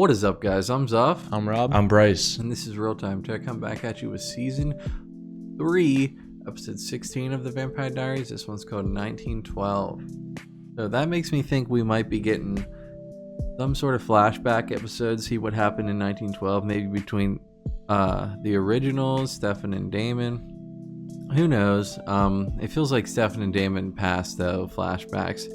What is up, guys? I'm Zuff. I'm Rob. I'm Bryce. And this is Real Time Tech. I'm back at you with Season 3, Episode 16 of the Vampire Diaries. This one's called 1912. So that makes me think we might be getting some sort of flashback episode, see what happened in 1912, maybe between the originals, Stefan and Damon. Who knows? It feels like Stefan and Damon passed, though. Flashbacks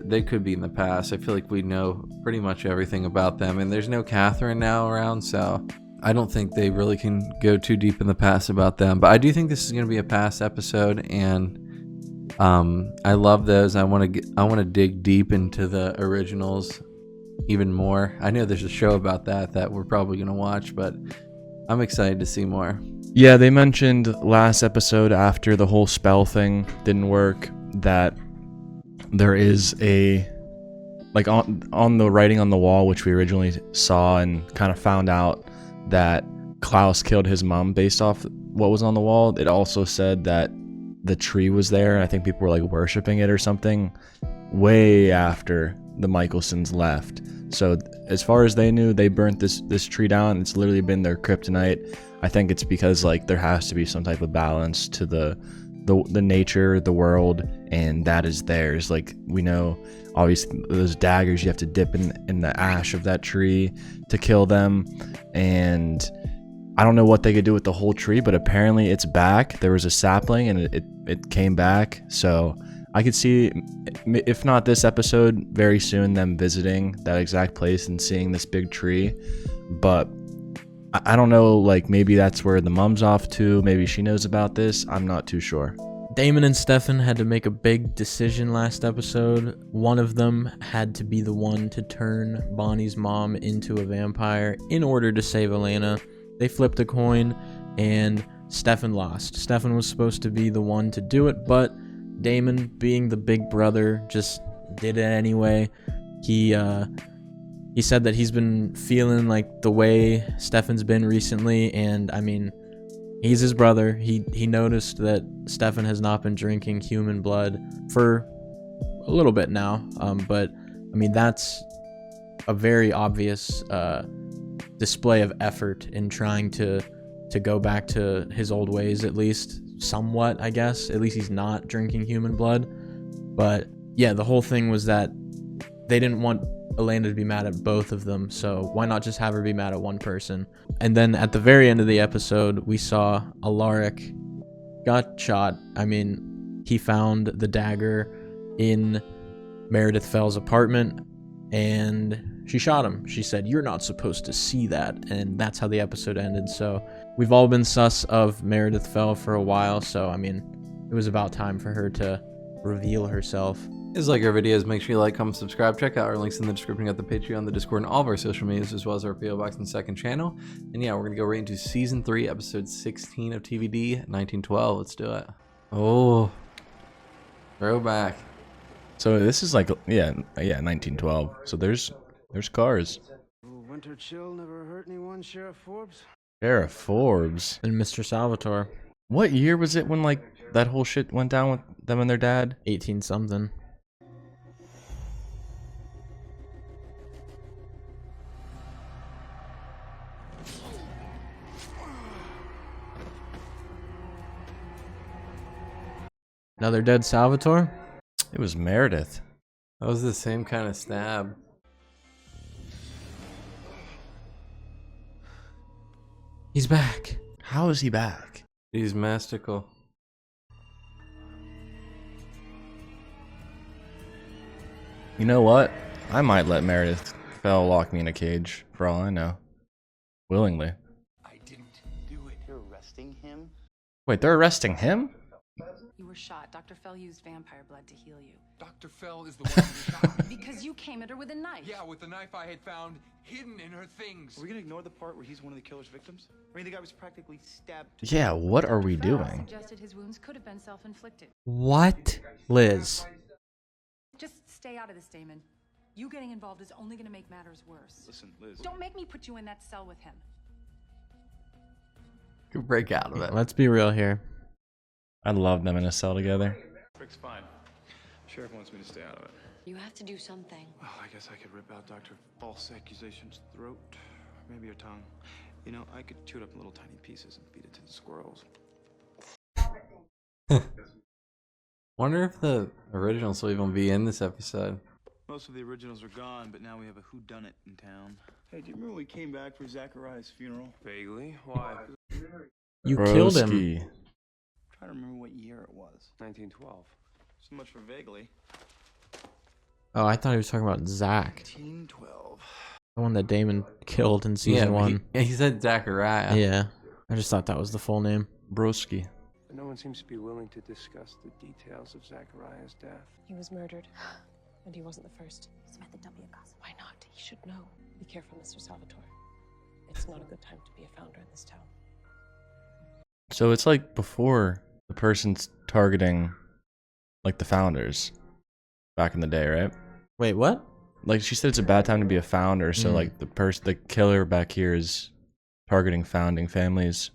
they could be in the past. I feel like we know pretty much everything about them, and there's no Catherine now around, so I don't think they really can go too deep in the past about them. But I do think this is going to be a past episode, and I love those. I want to dig deep into the originals even more. I know there's a show about that we're probably going to watch, but I'm excited to see more. Yeah, they mentioned last episode, after the whole spell thing didn't work, that there is a, like, on the writing on the wall, which we originally saw and kind of found out that Klaus killed his mom based off what was on the wall. It also said that the tree was there, and I think people were like worshiping it or something way after the Michelsons left. So as far as they knew, they burnt this tree down. It's literally been their kryptonite. I think it's because, like, there has to be some type of balance to the nature, the world, and that is theirs. Like, we know, obviously, those daggers, you have to dip in the ash of that tree to kill them. And I don't know what they could do with the whole tree, but apparently it's back. There was a sapling and it came back. So I could see, if not this episode, very soon them visiting that exact place and seeing this big tree. But I don't know, like, maybe that's where the mom's off to. Maybe she knows about this. I'm not too sure. Damon and Stefan had to make a big decision last episode. One of them had to be the one to turn Bonnie's mom into a vampire in order to save Elena. They flipped a coin, and Stefan lost. Stefan was supposed to be the one to do it, but Damon, being the big brother, just did it anyway. He said that he's been feeling like the way Stefan's been recently, and I mean, he's his brother. He noticed that Stefan has not been drinking human blood for a little bit now, but I mean, that's a very obvious display of effort in trying to go back to his old ways, at least somewhat, I guess. At least he's not drinking human blood. But yeah, the whole thing was that they didn't want Elena to be mad at both of them, so why not just have her be mad at one person? And then at the very end of the episode, we saw Alaric got shot. I mean, he found the dagger in Meredith Fell's apartment, and she shot him. She said, "You're not supposed to see that," and that's how the episode ended. So we've all been sus of Meredith Fell for a while, so I mean, it was about time for her to reveal herself. If you like our videos, make sure you like, comment, subscribe. Check out our links in the description. Got the Patreon, the Discord, and all of our social medias, as well as our PO Box and second channel. And yeah, we're going to go right into Season 3, Episode 16 of TVD, 1912. Let's do it. Oh, throwback. So this is like, yeah, 1912. So there's cars. Winter chill never hurt anyone, Sheriff Forbes. Sheriff Forbes. And Mr. Salvatore. What year was it when, like, that whole shit went down with them and their dad? 18 something. Another dead Salvatore? It was Meredith. That was the same kind of stab. He's back. How is he back? He's mystical. You know what? I might let Meredith Fell lock me in a cage, for all I know. Willingly. I didn't do it. You're arresting him? Wait, they're arresting him? You were shot. Dr. Fell used vampire blood to heal you. Dr. Fell is the one who shot me. Because you came at her with a knife. Yeah, with the knife I had found hidden in her things. Are we gonna ignore the part where he's one of the killer's victims? I mean, the guy was practically stabbed. Yeah, what are we Fell doing? suggested his wounds could have been self-inflicted. What? Liz. Just stay out of this, Damon. You getting involved is only going to make matters worse. Listen, Liz. Don't make me put you in that cell with him. You break out of it. Let's be real here. I'd love them in a cell together. Rick's fine. Sheriff wants me to stay out of it. You have to do something. Well, I guess I could rip out Dr. False Accusation's throat. Maybe her tongue. You know, I could chew it up in little tiny pieces and feed it to the squirrels. Wonder if the originals will even be in this episode. Most of the originals are gone, but now we have a whodunit in town. Hey, do you remember when we came back for Zachariah's funeral? Vaguely. Why? You killed him. Broski. I'm trying to remember what year it was. 1912. So much for vaguely. Oh, I thought he was talking about Zach, 1912. the one that Damon killed in season but 1. He said Zachariah. Yeah, I just thought that was the full name. Broski. But no one seems to be willing to discuss the details of Zachariah's death. He was murdered, and he wasn't the first. Samantha, don't be a gossip. Why not? He should know. Be careful, Mr. Salvatore. It's not a good time to be a founder in this town. So it's like before the person's targeting, like the founders, back in the day, right? Wait, what? Like she said, it's a bad time to be a founder. So like the killer back here is targeting founding families,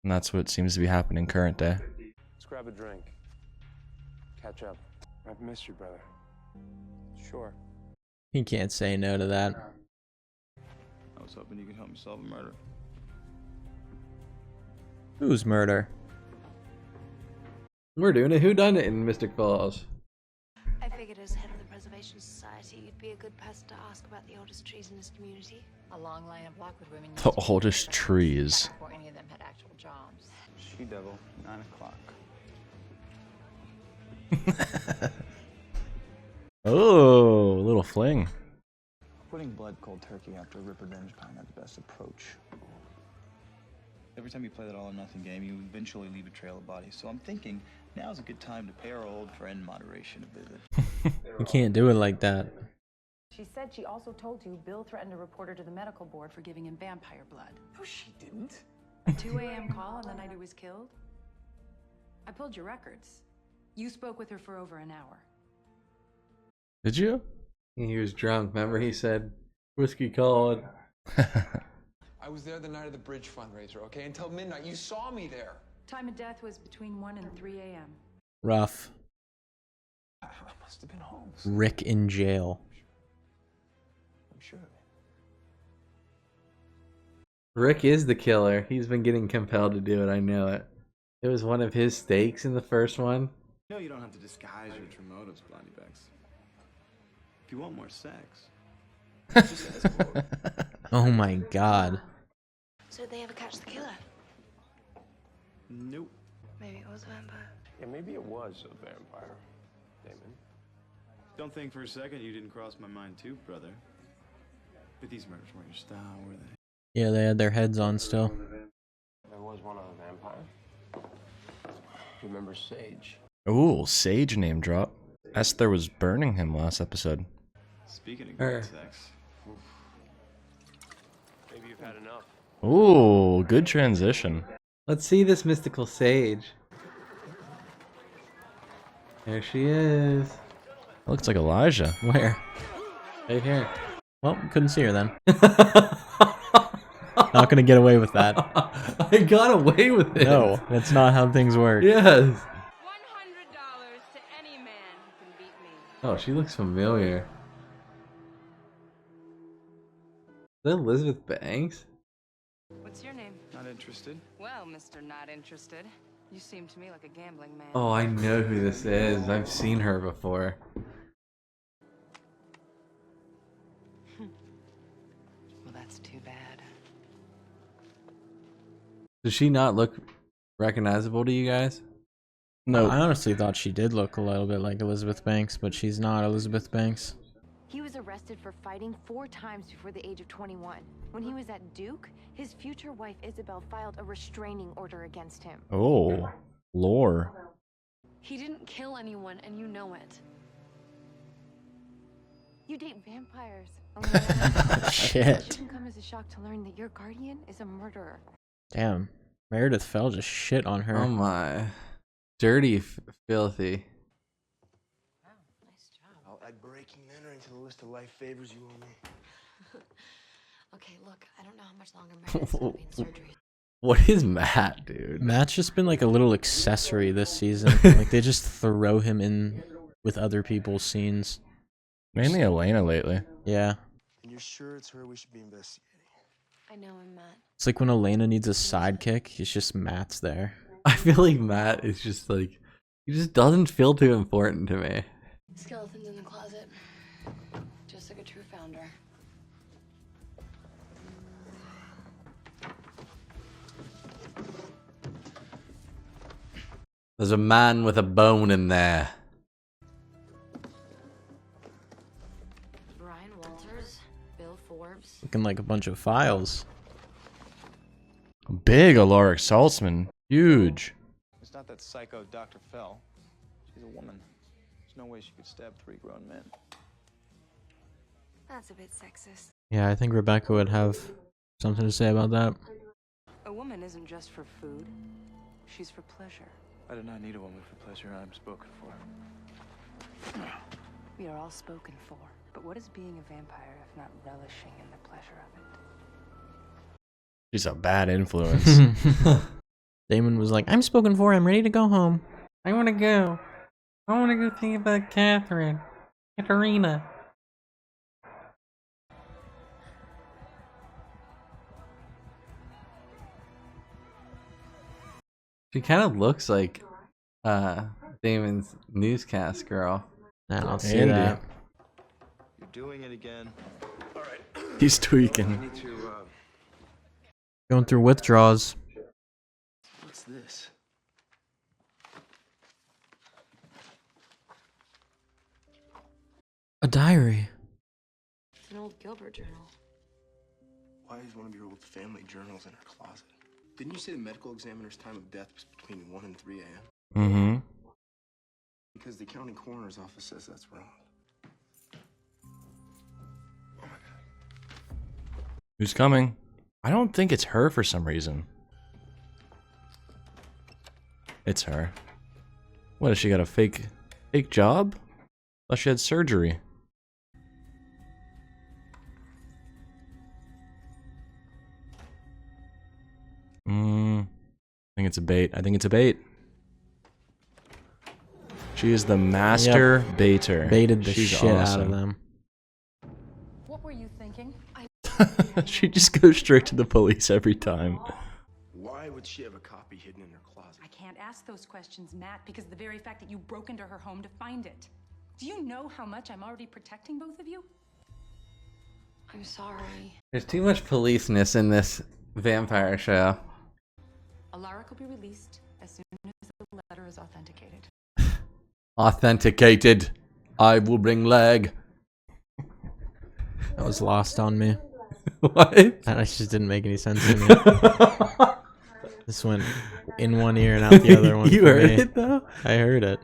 and that's what seems to be happening current day. Let's grab a drink. Catch up. I've missed you, brother. Sure. He can't say no to that. I was hoping you could help me solve a murder. Whose murder? We're doing a whodunit in Mystic Falls. I figured as head of the Preservation Society, you'd be a good person to ask about the oldest trees in this community. A long line of Lockwood women. The oldest trees. Before any of them had actual jobs. She Devil, 9 o'clock. Oh, a little fling. Putting blood cold turkey after a rip revenge kind of the best approach. Every time you play that all or nothing game, you eventually leave a trail of bodies. So I'm thinking now's a good time to pay our old friend Moderation a visit. You can't do it like that. She said she also told you Bill threatened to report her to the medical board for giving him vampire blood. No, she didn't. A 2 a.m. call on the night he was killed? I pulled your records. You spoke with her for over an hour. Did you? He was drunk. Remember he said, whiskey called. I was there the night of the bridge fundraiser, okay? Until midnight. You saw me there. Time of death was between 1 and 3 a.m. Rough. I must have been home. Rick in jail. I'm sure of it. Rick is the killer. He's been getting compelled to do it. I know it. It was one of his stakes in the first one. No, you don't have to disguise your true motives, Blondie Becks. If you want more sex, just ask for it. Oh my god. So did they ever catch the killer? Nope. Maybe it was a vampire. Yeah, maybe it was a vampire, Damon. Don't think for a second you didn't cross my mind too, brother. But these murders weren't your style, were they? Yeah, they had their heads on still. There was one other vampire. Remember Sage? Ooh, Sage name drop. Esther was burning him last episode. Speaking of great sex. Maybe you've had enough. Ooh, good transition. Let's see this mystical sage. There she is. Looks like Elijah. Where? Right here. Well, couldn't see her then. Not gonna get away with that. I got away with it. No, that's not how things work. Yes. $100 to any man who can beat me. Oh, she looks familiar. Is that Elizabeth Banks? What's your name? Not interested? Well, Mr. Not Interested. You seem to me like a gambling man. Oh, I know who this is. I've seen her before. Well, that's too bad. Does she not look recognizable to you guys? No, I honestly thought she did look a little bit like Elizabeth Banks, but she's not Elizabeth Banks. He was arrested for fighting 4 times before the age of 21. When he was at Duke, his future wife Isabel filed a restraining order against him. Oh, lore. He didn't kill anyone, and you know it. You date vampires. It Shit. shouldn't come as a shock to learn that your guardian is a murderer. Damn. Meredith Fell just shit on her. Oh my. Dirty, filthy. Wow, nice job. I'll add breaking and entering to the list of life favors you owe me. Okay, look, I don't know how much longer Meredith's gonna be in surgery. What is Matt, dude? Matt's just been like a little accessory this season. Like they just throw him in with other people's scenes. Mainly Elena lately. Yeah. And you're sure it's her we should be investigating? I know I'm Matt. It's like when Elena needs a sidekick, it's just Matt's there. I feel like Matt is just like, he just doesn't feel too important to me. Skeletons in the closet. Just like a true founder. There's a man with a bone in there. Brian Walters, Bill Forbes. Looking like a bunch of files. Big Alaric Saltzman. Huge. It's not that psycho Dr. Fell. She's a woman. There's no way she could stab 3 grown men. That's a bit sexist. Yeah, I think Rebecca would have something to say about that. A woman isn't just for food. She's for pleasure. I do not need a woman for pleasure. I'm spoken for. We are all spoken for. But what is being a vampire if not relishing in the pleasure of it? She's a bad influence. Damon was like, I'm spoken for, I'm ready to go home. I want to go. I want to go think about Katerina. She kind of looks like Damon's newscast girl. I don't see Andy. that. You're doing it again. All right. He's I tweaking. need to, Going through withdrawals. what's this? A diary. It's an old Gilbert journal. Why is one of your old family journals in her closet? Didn't you say the medical examiner's time of death was between 1 and 3 a.m.? Mm-hmm. Because the county coroner's office says that's wrong. Oh my god. Who's coming? I don't think it's her for some reason. It's her. What, has she got a fake job? Thought she had surgery. I think it's a bait. I think it's a bait. She is the master baiter. Baited the She's shit out of awesome. them. What were you thinking? She just goes straight to the police every time. Why would she have a copy hidden in her closet? I can't ask those questions, Matt, because of the very fact that you broke into her home to find it. Do you know how much I'm already protecting both of you? I'm sorry. There's too much policeness in this vampire show. Alaric will be released as soon as the letter is authenticated. Authenticated. I will bring leg. That was lost on me. What? That just didn't make any sense to me. This went in one ear and out the other one. You for heard me. it though? I heard it.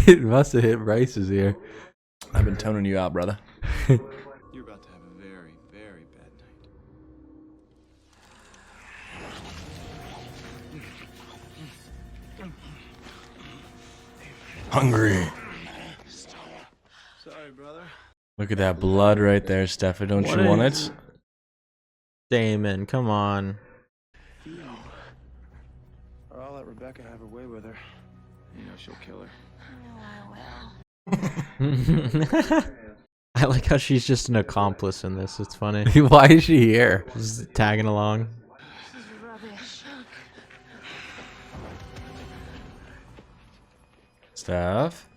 It must have hit Bryce's ear. I've been toning you out, brother. You're about to have a very, very bad night. Hungry. Sorry, brother. Look at that blood right there, Steffa. Don't What you want is- it? Damon, come on. Or I'll let Rebecca have her way with her. You know she'll kill her. I like how she's just an accomplice in this. It's funny. Why is she here? Just tagging along. Steph?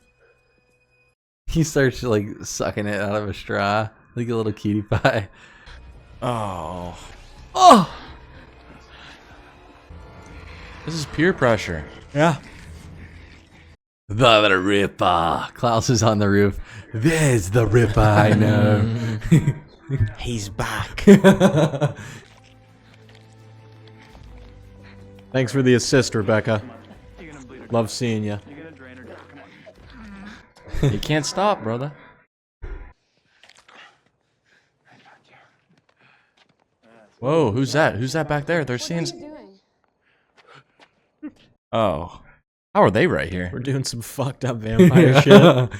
He starts like sucking it out of a straw like a little cutie pie. Oh. Oh! This is peer pressure. Yeah. The Ripper. Klaus is on the roof. There's the Ripper I know. He's back. Thanks for the assist, Rebecca. You're gonna bleed her. Love seeing you. You're gonna drain her. Come on. You can't stop, brother. Whoa, who's that? Who's that back there? They're seeing... Doing? Oh. How are they right here? We're doing some fucked up vampire shit.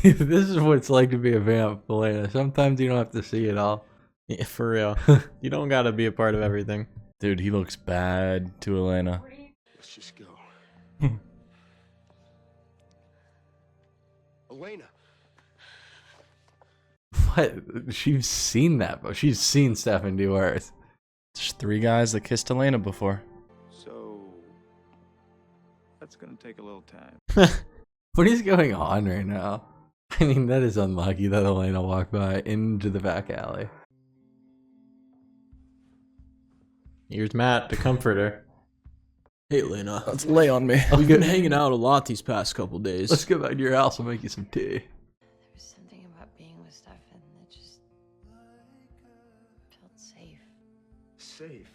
This is what it's like to be a vamp, Elena. Sometimes you don't have to see it all. Yeah, for real. You don't gotta be a part of everything. Dude, he looks bad to Elena. Let's just go. Elena. What? She's seen that, but she's seen Stefan do worse. There's 3 guys that kissed Elena before. So that's gonna take a little time. What is going on right now? I mean, that is unlucky that Elena walked by into the back alley. Here's Matt to comfort her. Hey, Lena. Let's lay on me. We've been hanging out a lot these past couple days. Let's go back to your house. I'll make you some tea. There was something about being with Stefan that just felt safe. Safe.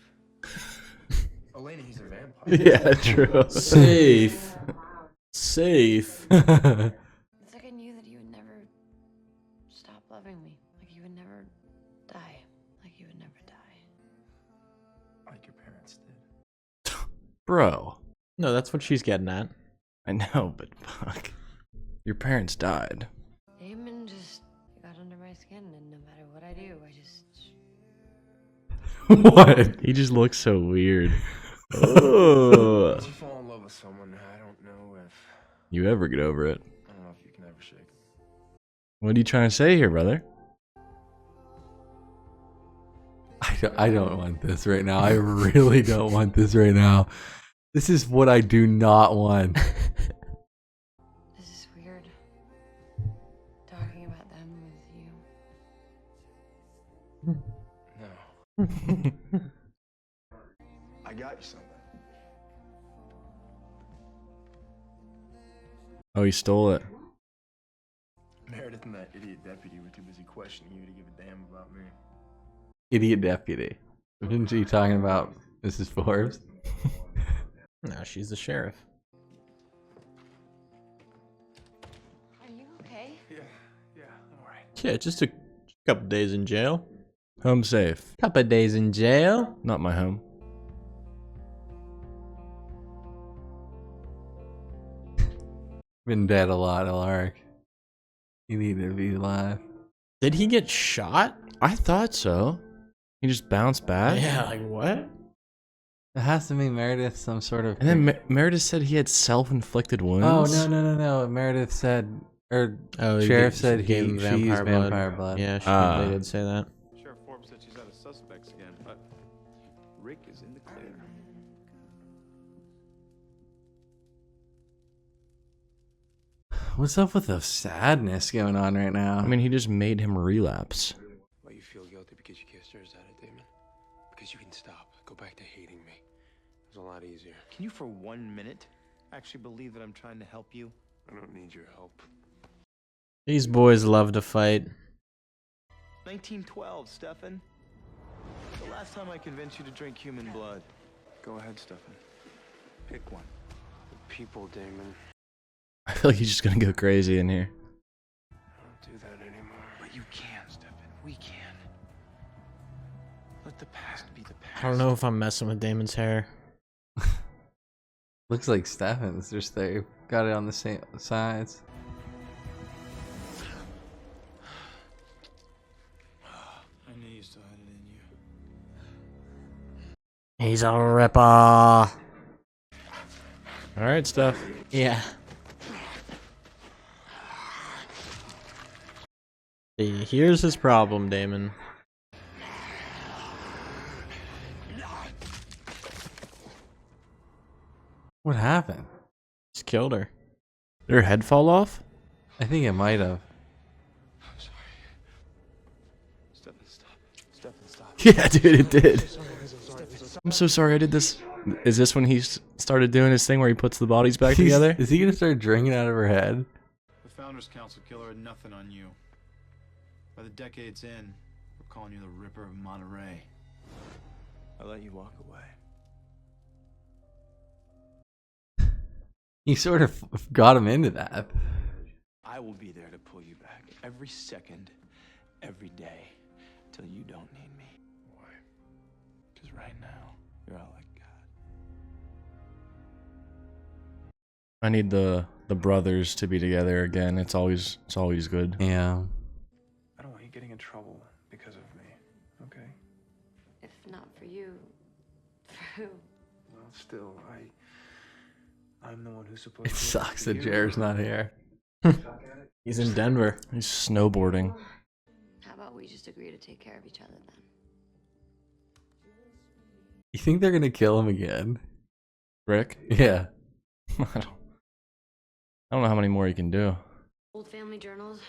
Elena, he's a vampire. Yeah, true. Safe. Safe. It's like I knew that you would never stop loving me. Like you would never die. Like you would never die. Like your parents did. Bro. No, that's what she's getting at. I know, but fuck. Your parents died. Damon just got under my skin, and no matter what I do, I just... What? He just looks so weird. Oh. Once you fall in love with someone, I don't know if You ever get over it? I don't know if you can ever shake them. What are you trying to say here, brother? I don't want this right now. I really don't want this right now. This is what I do not want. This is weird. Talking about them with you. No. I got you something. Oh, he stole it. Meredith and that idiot deputy were too busy questioning you to give a damn about me. Idiot deputy. Isn't she talking about Mrs. Forbes? No, she's the sheriff. Are you okay? Yeah, I'm alright. Yeah, just a couple days in jail. Home safe. Couple days in jail. Not my home. Been dead a lot, Alaric. You need to be alive. Did he get shot? I thought so. He just bounced back. Yeah, like what? It has to be Meredith, some sort of. And then Meredith said he had self-inflicted wounds. Oh no! Meredith said, or Oh, sheriff said gave he him she used vampire blood. Yeah, she they did say that. Sheriff Forbes said she's out of suspects again, but Rick is in the clear. What's up with the sadness going on right now? I mean, he just made him relapse. Why you feel guilty because you kissed her, is that it, Damon? Because you can stop. Go back to hating me. It was a lot easier. Can you for 1 minute actually believe that I'm trying to help you? I don't need your help. These boys love to fight. 1912, Stefan. The last time I convinced you to drink human blood. Go ahead, Stefan. Pick one. The people, Damon. I feel like he's just gonna go crazy in here. I don't do that anymore. But you can, Stefan. We can. Let the past be the past. I don't know if I'm messing with Damon's hair. Looks like Stefan's. Just they got it on the same sides. I knew you still had it in you. He's a ripper. All right, Steph. Yeah. See, here's his problem, Damon. What happened? Just killed her. Did her head fall off? I think it might have. I'm sorry. Stefan, stop. Stefan, stop. Yeah, dude, it did. I'm so sorry I did this. Is this when he started doing his thing where he puts the bodies back together? Is he gonna start drinking out of her head? The Founders Council killer had nothing on you. By the decades in, we're calling you the Ripper of Monterey. I let you walk away. He sort of got him into that. I will be there to pull you back every second, every day, till you don't need me. Why? Because right now, you're out like God. I need the brothers to be together again. It's always good. Yeah. I don't want you getting in trouble because of me, okay? If not for you, for who? Well, still, I'm the one who's supposed It to... sucks that Jared's not here. He's in Denver. He's snowboarding. How about we just agree to take care of each other then? You think they're gonna kill him again? Rick? Yeah. I don't know how many more you can do. Old family journals.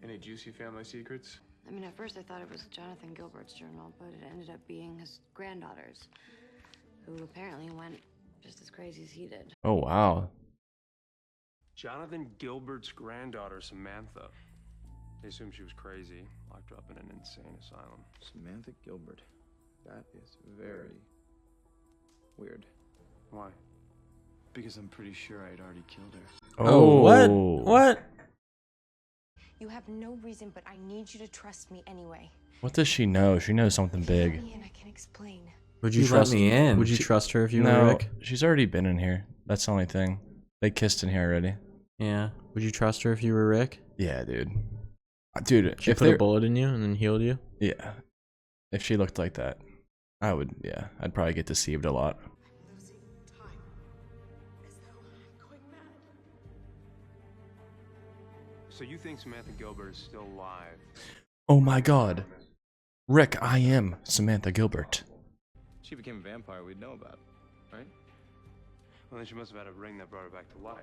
Any juicy family secrets? I mean, at first I thought it was Jonathan Gilbert's journal, but it ended up being his granddaughter's, who apparently went just as crazy as he did. Oh, wow. Jonathan Gilbert's granddaughter, Samantha. They assumed she was crazy, locked her up in an insane asylum. Samantha Gilbert. That is very weird. Why? Because I'm pretty sure I'd already killed her. Oh, what? You have no reason, but I need you to trust me anyway. What does she know? She knows something big. Let me in, I can explain. Would you She let trust me in. Would you trust her if you were No, Rick? she's already been in here. That's the only thing. They kissed in here already. Yeah. Would you trust her if you were Rick? Yeah, dude. Dude, She if put a they're... bullet in you and then healed you? Yeah. If she looked like that, I would, yeah. I'd probably get deceived a lot. So you think Samantha Gilbert is still alive? Oh my god. Rick, I am Samantha Gilbert. If she became a vampire, we'd know about it, right? Well, then she must have had a ring that brought her back to life.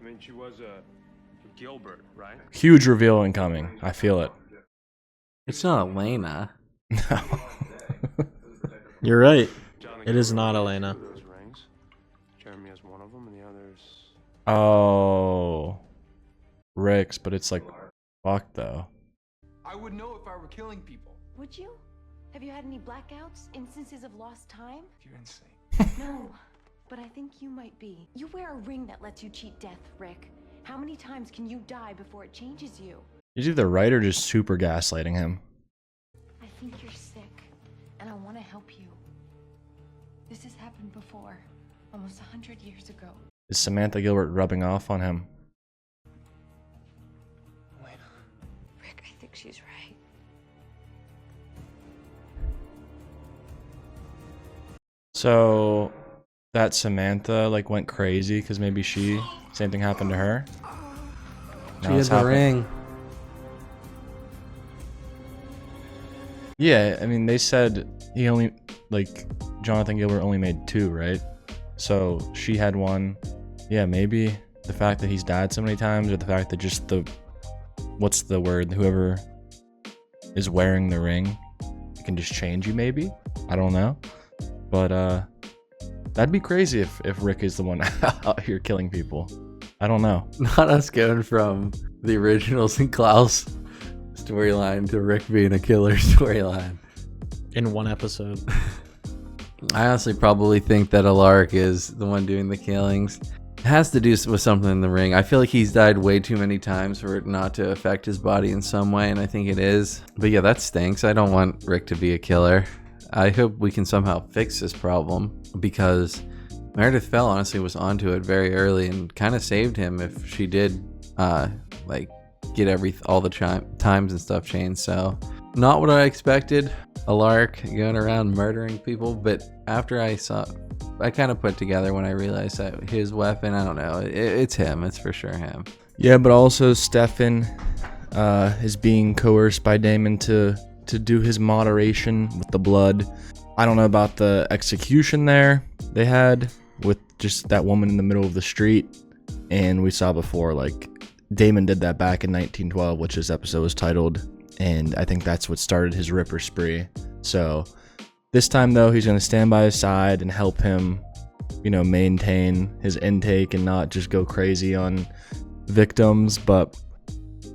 I mean, she was a Gilbert, right? Huge reveal incoming. I feel it. It's not Elena. No. You're right. Jonathan It is Gilbert not has Elena. two of those rings. Jeremy has one of them, and the other's... Oh. Rick's, but it's like, fuck though. I would know if I were killing people. Would you? Have you had any blackouts? Instances of lost time? You're insane. No, but I think you might be. You wear a ring that lets you cheat death, Rick. How many times can you die before it changes you? Is either right or just super gaslighting him? I think you're sick, and I want to help you. This has happened before, almost 100 years ago. Is Samantha Gilbert rubbing off on him? Rick, I think she's right. So that Samantha like went crazy because maybe same thing happened to her. She Now had it's the happening. ring. Yeah, I mean they said Jonathan Gilbert only made 2, right? So she had 1. Yeah, maybe the fact that he's died so many times, or the fact that just what's the word? Whoever is wearing the ring, it can just change you. Maybe, I don't know, but that'd be crazy if Rick is the one out here killing people. I don't know. Not us going from the originals and Klaus storyline to Rick being a killer storyline. In one episode. I honestly probably think that Alaric is the one doing the killings. It has to do with something in the ring. I feel like he's died way too many times for it not to affect his body in some way, and I think it is. But yeah, that stinks. I don't want Rick to be a killer. I hope we can somehow fix this problem, because Meredith Fell honestly was onto it very early and kind of saved him if she did get all the times and stuff changed. So not what I expected. Alaric going around murdering people, but after I kind of put together when I realized that his weapon, I don't know, it's him. It's for sure him. Yeah, but also Stefan is being coerced by Damon to do his moderation with the blood. I don't know about the execution there they had with just that woman in the middle of the street, and we saw before like Damon did that back in 1912, which this episode was titled, and I think that's what started his Ripper spree. So this time though, he's going to stand by his side and help him, maintain his intake and not just go crazy on victims. But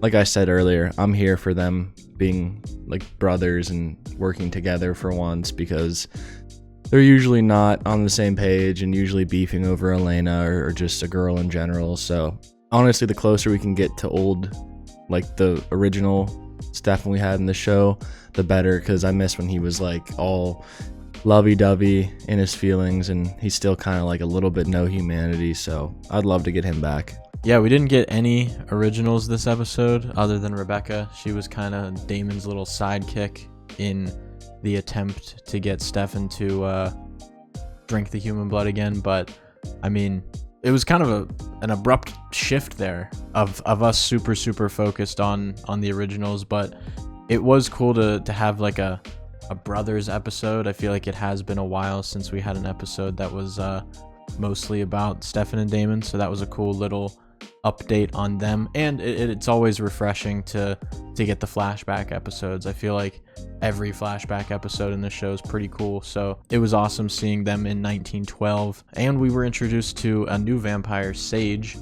like I said earlier, I'm here for them being like brothers and working together for once, because they're usually not on the same page and usually beefing over Elena or just a girl in general. So honestly, the closer we can get to like the original Stefan we had in the show, the better, because I miss when he was like all lovey-dovey in his feelings, and he's still kind of like a little bit no humanity. So I'd love to get him back. Yeah, we didn't get any originals this episode other than Rebecca. She was kind of Damon's little sidekick in the attempt to get Stefan to drink the human blood again. But I mean, it was kind of an abrupt shift there of us super focused on the originals, but it was cool to have like a brothers episode. I feel like it has been a while since we had an episode that was mostly about Stefan and Damon, so that was a cool little update on them. And it's always refreshing to get the flashback episodes. I feel like every flashback episode in this show is pretty cool, so it was awesome seeing them in 1912. And we were introduced to a new vampire, Sage,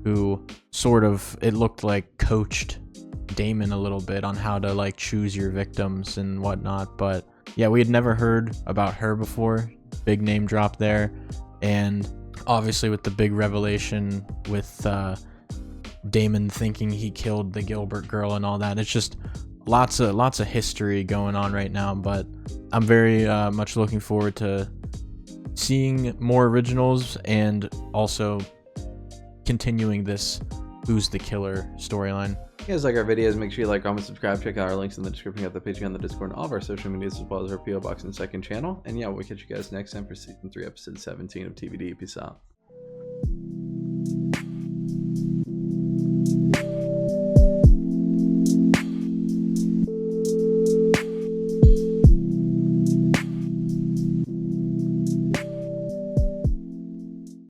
who sort of, it looked like, coached Damon a little bit on how to like choose your victims and whatnot. But yeah, we had never heard about her before. Big name drop there. And obviously with the big revelation with Damon thinking he killed the Gilbert girl and all that, it's just lots of history going on right now. But I'm very much looking forward to seeing more originals and also continuing this Who's the Killer storyline. If you guys like our videos, make sure you like, comment, subscribe, check out our links in the description of the Patreon, the Discord, and all of our social medias, as well as our PO Box and second channel. And yeah, we'll catch you guys next time for season 3, episode 17 of TVD. Peace out.